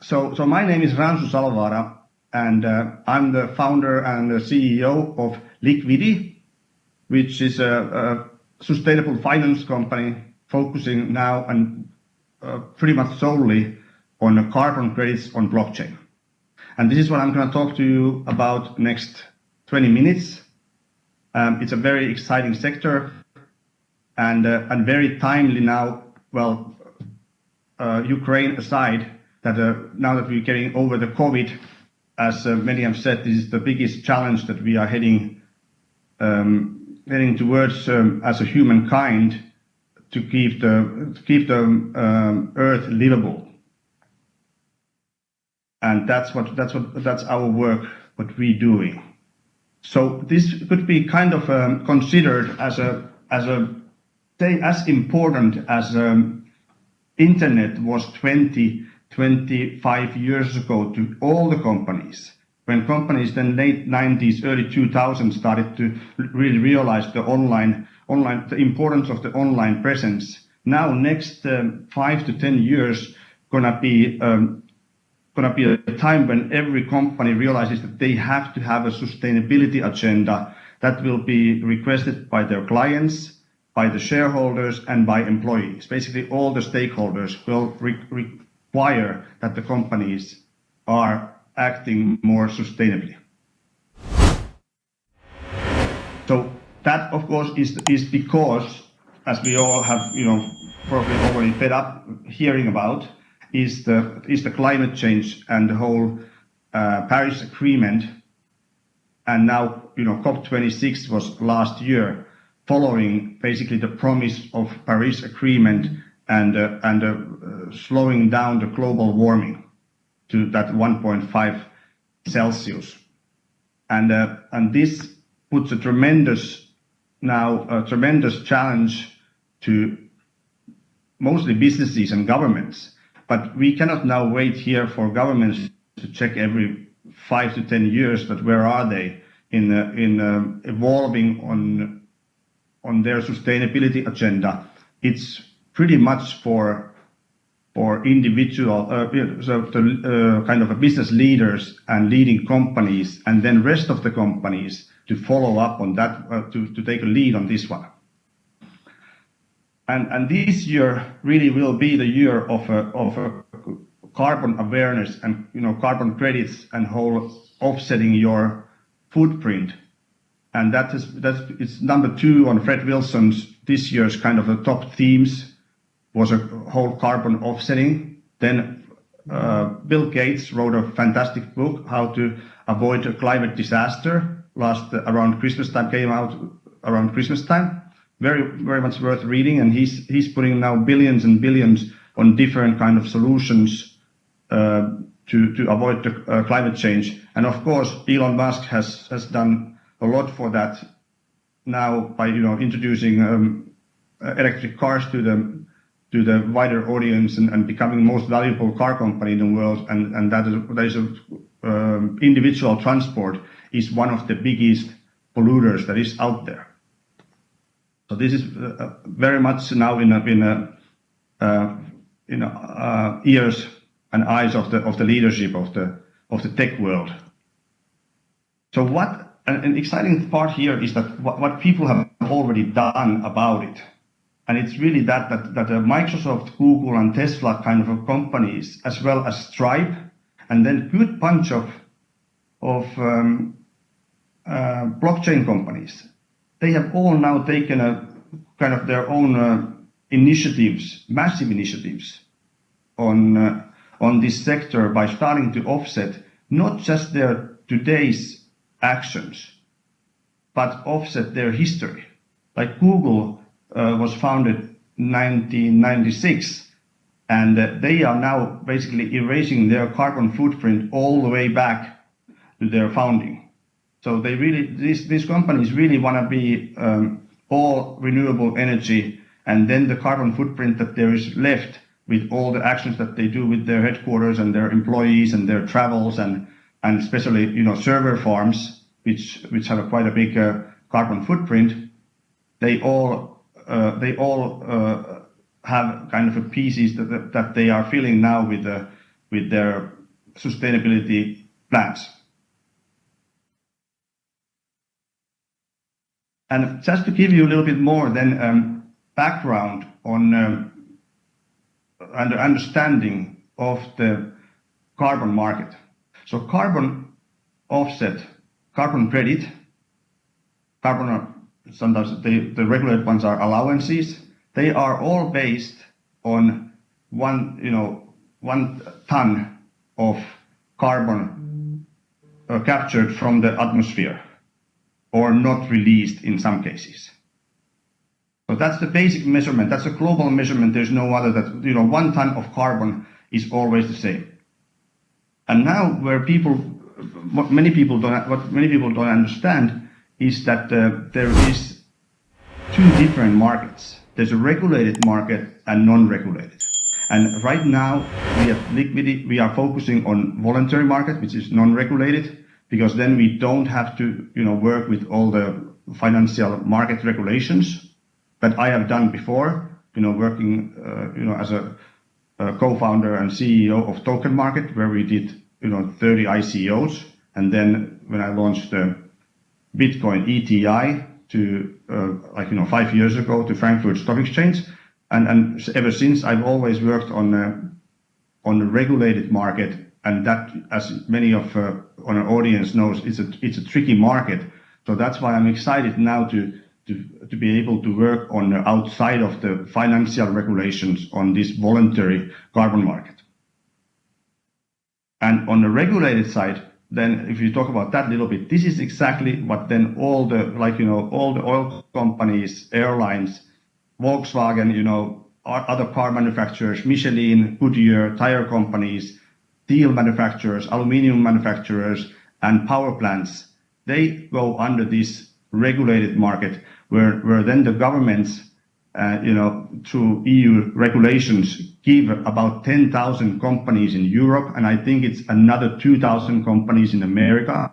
So my name is Ransu Salovaara, and I'm the founder and the CEO of Likvidi, which is a sustainable finance company focusing now and pretty much solely on carbon credits on blockchain. And this is what I'm going to talk to you about next 20 minutes. It's a very exciting sector and very timely now. Well, Ukraine aside, that now that we're getting over the COVID, as many have said, this is the biggest challenge that we are heading towards as a humankind to keep the Earth livable. And that's our work, what we're doing. So this could be kind of considered as important as internet was 25 years ago to all the companies. When companies then late 90s, early 2000s started to really realize the the importance of the online presence. Now next 5 to 10 years gonna be a time when every company realizes that they have to have a sustainability agenda that will be requested by their clients, by the shareholders, and by employees. Basically, all the stakeholders will require that the companies are acting more sustainably. So that, of course, is because, as we all have, probably already fed up hearing about, is the climate change and the whole Paris Agreement. And now, COP26 was last year, following basically the promise of Paris Agreement and slowing down the global warming to that 1.5 Celsius. And this puts a tremendous challenge to mostly businesses and governments. But we cannot now wait here for governments to check every 5 to 10 years that where are they in evolving on their sustainability agenda. It's pretty much for individual kind of business leaders and leading companies, and then rest of the companies to follow up on that, to take a lead on this one. And this year really will be the year of carbon awareness and carbon credits and whole offsetting your footprint. And it's number 2 on Fred Wilson's this year's kind of the top themes was a whole carbon offsetting. Then Bill Gates wrote a fantastic book, How to Avoid a Climate Disaster, around Christmas time, came out around Christmas time. Very, very much worth reading, and he's putting now billions and billions on different kind of solutions to avoid the climate change. And of course, Elon Musk has done a lot for that now by introducing electric cars to the wider audience and becoming the most valuable car company in the world. And that is individual transport is one of the biggest polluters that is out there. So this is very much now in ears and eyes of the leadership of the tech world. So an exciting part here is that what people have already done about it, and it's really that Microsoft, Google, and Tesla kind of companies, as well as Stripe, and then good bunch of blockchain companies. They have all now taken a kind of their own initiatives, massive initiatives on this sector by starting to offset not just their today's actions, but offset their history. Like Google was founded in 1996, and they are now basically erasing their carbon footprint all the way back to their founding. So they really, these companies really want to be all renewable energy, and then the carbon footprint that there is left with all the actions that they do with their headquarters and their employees and their travels and especially server farms, which have quite a big carbon footprint. They all have kind of pieces that they are filling now with with their sustainability plans. And just to give you a little bit more then background on and understanding of the carbon market. So carbon offset, carbon credit, sometimes the regulated ones are allowances. They are all based on one ton of carbon captured from the atmosphere, or not released in some cases. So that's the basic measurement. That's a global measurement. There's no other that 1 ton of carbon is always the same. And now what many people don't understand is that there is 2 different markets. There's a regulated market and non-regulated. And right now we at Likvidi, we are focusing on voluntary market, which is non-regulated, because then we don't have to work with all the financial market regulations that I have done before, working as a co-founder and CEO of Token Market, where we did 30 ICOs, and then when I launched the Bitcoin ETI to 5 years ago to Frankfurt Stock Exchange, and ever since I've always worked on the regulated market. And that, as many of on our audience knows, it's a tricky market. So that's why I'm excited now to be able to work on outside of the financial regulations on this voluntary carbon market. And on the regulated side, then if you talk about that a little bit, this is exactly what then all the oil companies, airlines, Volkswagen, other car manufacturers, Michelin, Goodyear, tire companies, steel manufacturers, aluminium manufacturers, and power plants, they go under this regulated market where then the governments, through EU regulations, give about 10,000 companies in Europe, and I think it's another 2,000 companies in America,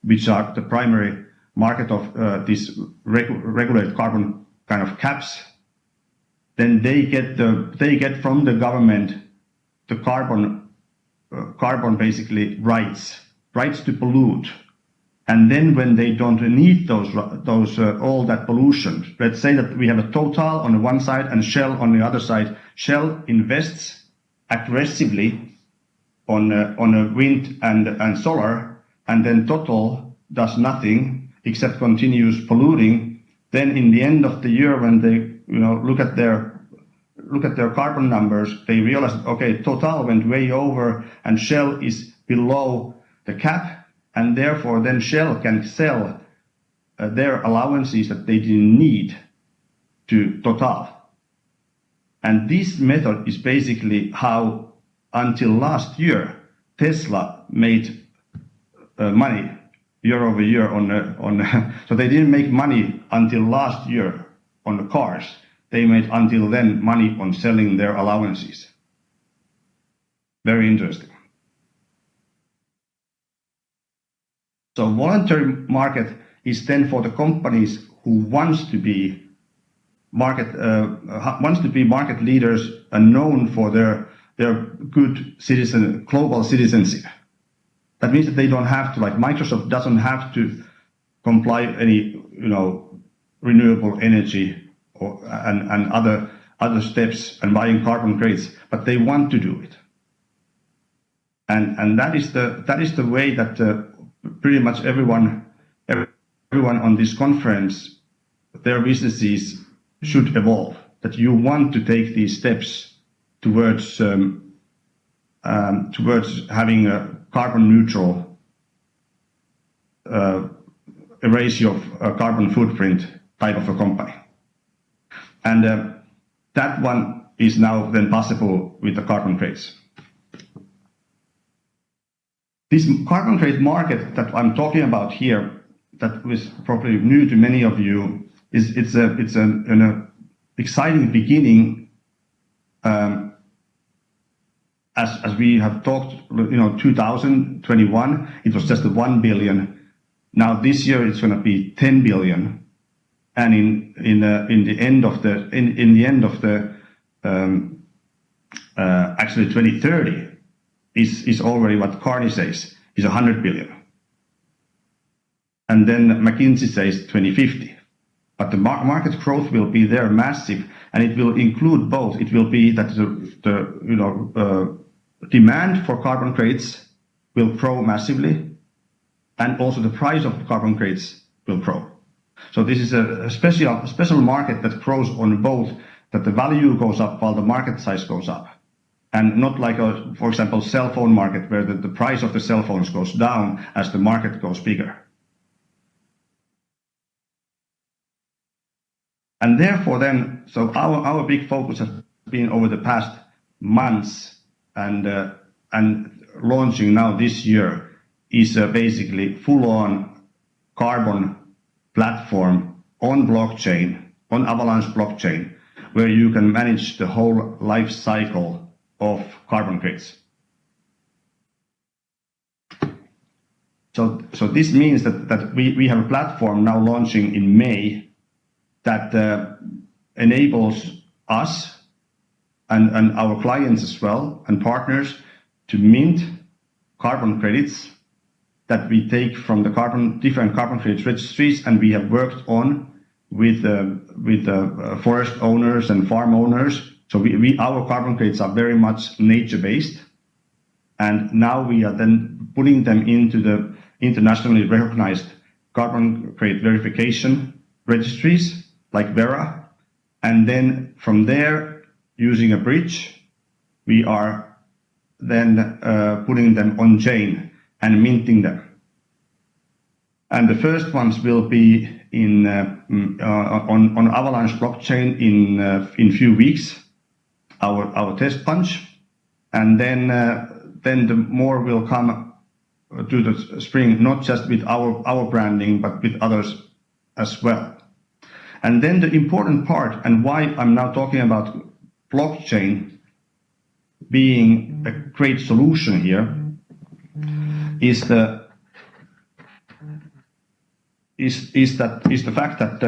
which are the primary market of this regulated carbon kind of caps. Then they get from the government the carbon basically rights to pollute. And then when they don't need those all that pollution, let's say that we have a Total on the one side and Shell on the other side. Shell invests aggressively on wind and solar, and then Total does nothing except continues polluting. Then in the end of the year, when they look at their carbon numbers, they realize, okay, Total went way over and Shell is below the cap, and therefore then Shell can sell their allowances that they didn't need to Total. And this method is basically how, until last year, Tesla made money year over year so they didn't make money until last year on the cars. They made until then money on selling their allowances. Very interesting. So voluntary market is then for the companies who wants to be market leaders and known for their good global citizenship. That means that they don't have to, like Microsoft doesn't have to comply any renewable energy and other steps and buying carbon credits, but they want to do it. And that is the way that pretty much everyone on this conference, their businesses should evolve. That you want to take these steps towards having a carbon neutral ratio of carbon footprint type of a company. And that one is now then possible with the carbon credits. This carbon credit market that I'm talking about here, that was probably new to many of you, it's an exciting beginning. As we have talked, 2021 it was just 1 billion. Now this year it's going to be 10 billion, and in the end of actually 2030. is already what Carney says is 100 billion. And then McKinsey says 2050. But the market growth will be there massive, and it will include both. It will be that the demand for carbon credits will grow massively, and also the price of carbon credits will grow. So this is a special market that grows on both, that the value goes up while the market size goes up. And not like for example, cell phone market where the price of the cell phones goes down as the market goes bigger. And therefore then, so our big focus has been over the past months and launching now this year is basically full-on carbon platform on blockchain, on Avalanche blockchain, where you can manage the whole life cycle of carbon credits. So this means that we have a platform now launching in May that enables us and our clients as well and partners to mint carbon credits that we take from the different carbon credit registries, and we have worked on with forest owners and farm owners. So our carbon credits are very much nature-based, and now we are then putting them into the internationally recognized carbon credit verification registries like Vera, and then from there, using a bridge, we are then putting them on chain and minting them. And the first ones will be on Avalanche blockchain in few weeks, our test punch, and then the more will come to the spring, not just with our branding, but with others as well. And then the important part, and why I'm now talking about blockchain being a great solution here, is the fact that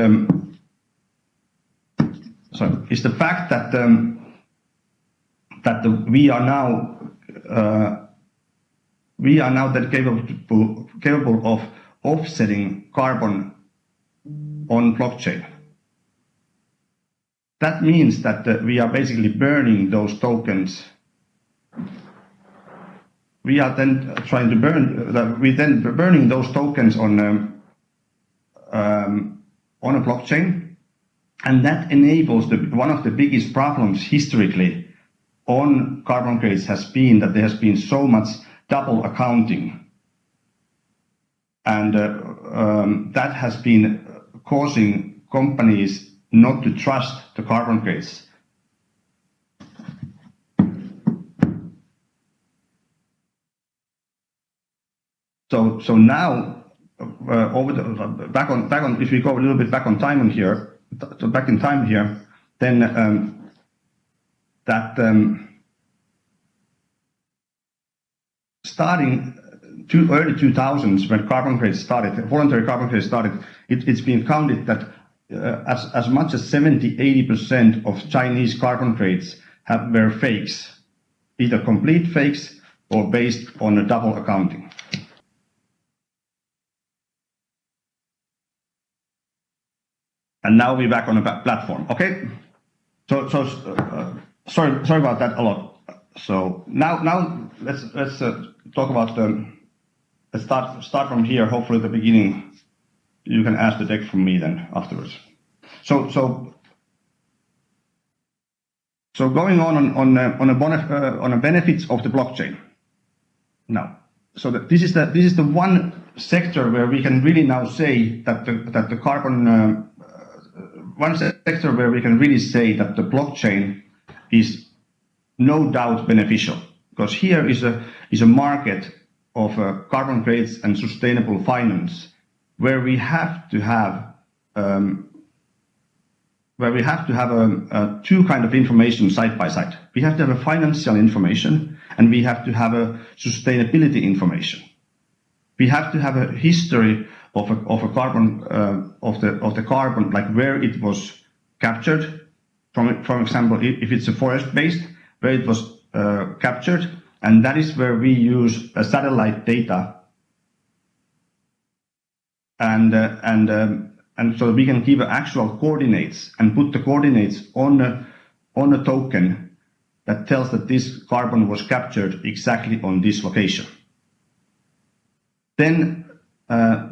we are now that capable of offsetting carbon on blockchain. That means that we are basically burning those tokens. We are then trying to burning those tokens on a blockchain, and that enables one of the biggest problems historically on carbon credits has been that there has been so much double accounting, and that has been causing companies not to trust the carbon credits. So now if we go a little bit back in time here, then starting early 2000s when carbon credits started, voluntary carbon credits started, it's been counted that as much as 70-80% of Chinese carbon credits were fakes, either complete fakes or based on a double accounting. And now we're back on a platform. Okay, so sorry about that a lot. So now let's talk about let's start from here. Hopefully, at the beginning, you can ask the deck from me then afterwards. So going on the benefits of the blockchain. Now, so this is the one sector where we can really now say that the carbon. One sector where we can really say that the blockchain is no doubt beneficial, because here is a market of carbon credits and sustainable finance where we have to have two kind of information side by side. We have to have a financial information and we have to have a sustainability information. We have to have a history of a carbon of the carbon, like where it was captured. For example, if it's a forest based, where it was captured, and that is where we use satellite data, and so we can give actual coordinates and put the coordinates on a token that tells that this carbon was captured exactly on this location. Then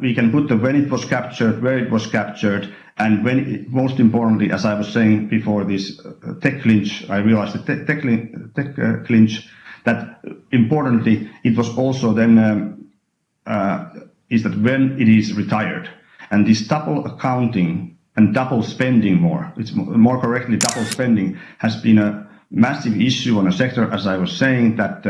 we can put when it was captured, where it was captured, and most importantly, as I was saying before this tech clinch, I realized the tech clinch, that importantly, it was also then is that when it is retired. And this double accounting and double spending it's more correctly double spending, has been a massive issue on a sector, as I was saying, that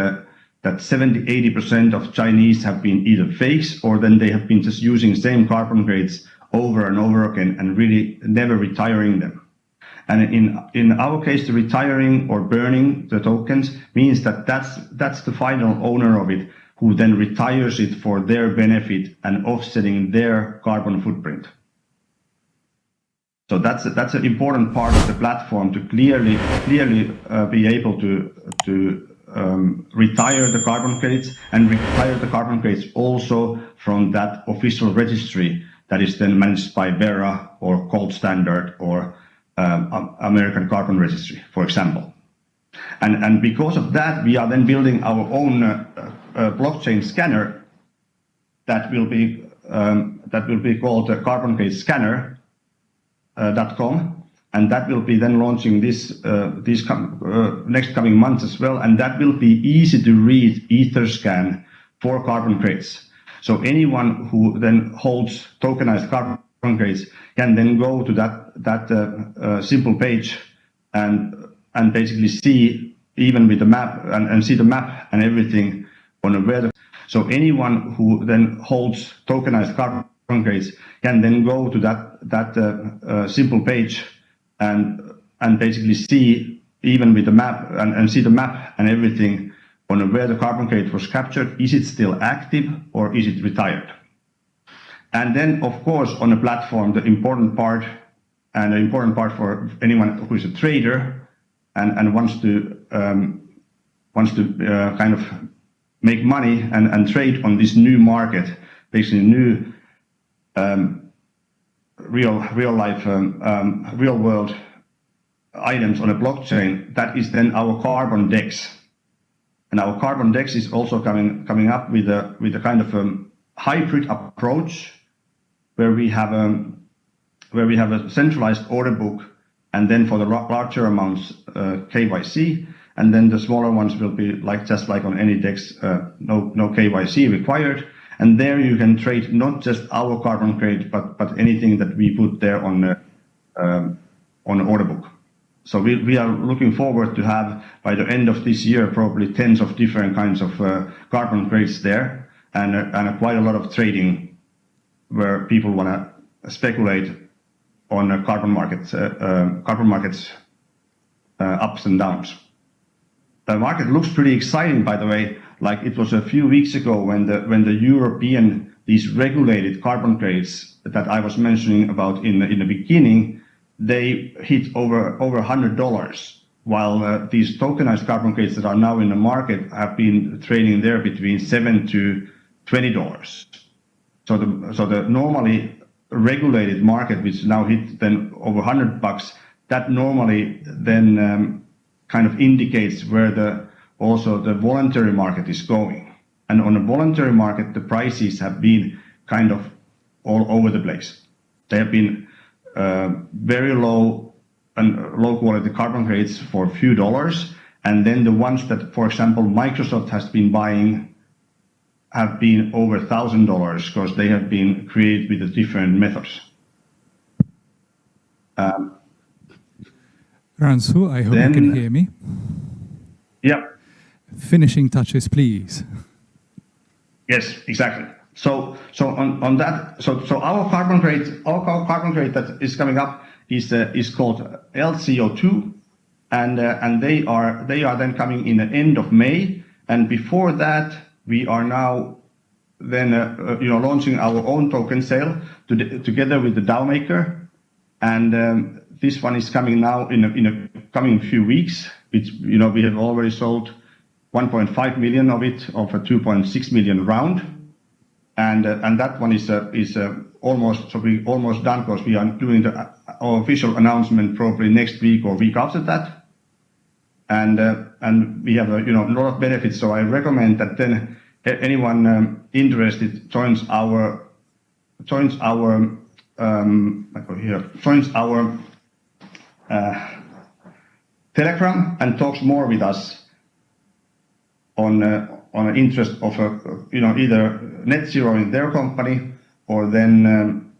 70-80% of Chinese have been either fakes, or then they have been just using same carbon grades over and over again and really never retiring them. And in our case, the retiring or burning the tokens means that that's the final owner of it, who then retires it for their benefit and offsetting their carbon footprint. So that's an important part of the platform, to clearly be able to retire the carbon credits, and retire the carbon credits also from that official registry that is then managed by Verra or Gold Standard or American Carbon Registry, for example. And because of that, we are then building our own blockchain scanner that will be called Carbon Credit Scanner.com, and that will be then launching these next coming months as well, and that will be easy to read Etherscan for carbon credits. So anyone who then holds tokenized carbon credits can then go to that simple page and basically see, even with the map, and see the map and everything on where so anyone who then holds tokenized carbon credits can then go to that simple page and basically see, even with the map, and see the map and everything on where the carbon credit was captured. Is it still active or is it retired? And then, of course, on a platform, the important part for anyone who is a trader and wants to kind of make money and trade on this new market, basically new real world items on a blockchain, that is then our carbon DEX. And our carbon DEX is also coming up with a kind of hybrid approach, where we have a centralized order book, and then for the larger amounts KYC, and then the smaller ones will be just like on any DEX, no KYC required. And there you can trade not just our carbon credit, but anything that we put there on the order book. So we are looking forward to have, by the end of this year, probably tens of different kinds of carbon credits there, and quite a lot of trading where people want to speculate on carbon markets ups and downs. The market looks pretty exciting, by the way. Like it was a few weeks ago when the European, these regulated carbon credits that I was mentioning about in the beginning, they hit over $100, while these tokenized carbon credits that are now in the market have been trading there between $7 to $20. So the normally regulated market, which now hit then over $100, that normally then kind of indicates where also the voluntary market is going. And on the voluntary market, the prices have been kind of all over the place. They have been very low and low quality carbon credits for a few dollars. And then the ones that, for example, Microsoft has been buying have been over $1,000 because they have been created with the different methods. Ransu, I hope you can hear me. Yeah. Finishing touches, please. Yes, exactly. So on that, so our carbon credit that is coming up is called LCO2, and they are then coming in the end of May. And before that, we are now then launching our own token sale together with the DAO maker, and this one is coming now in a coming few weeks. Which we have already sold 1.5 million of it, of a 2.6 million round. And that one is almost done, because we are doing our official announcement probably next week or week after that. And we have a lot of benefits. So I recommend that then anyone interested joins our Telegram and talks more with us on an interest of either net zero in their company, or then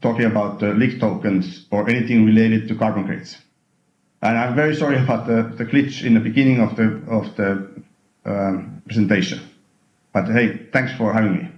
talking about LIKK tokens or anything related to carbon credits. And I'm very sorry about the glitch in the beginning of the presentation. But hey, thanks for having me.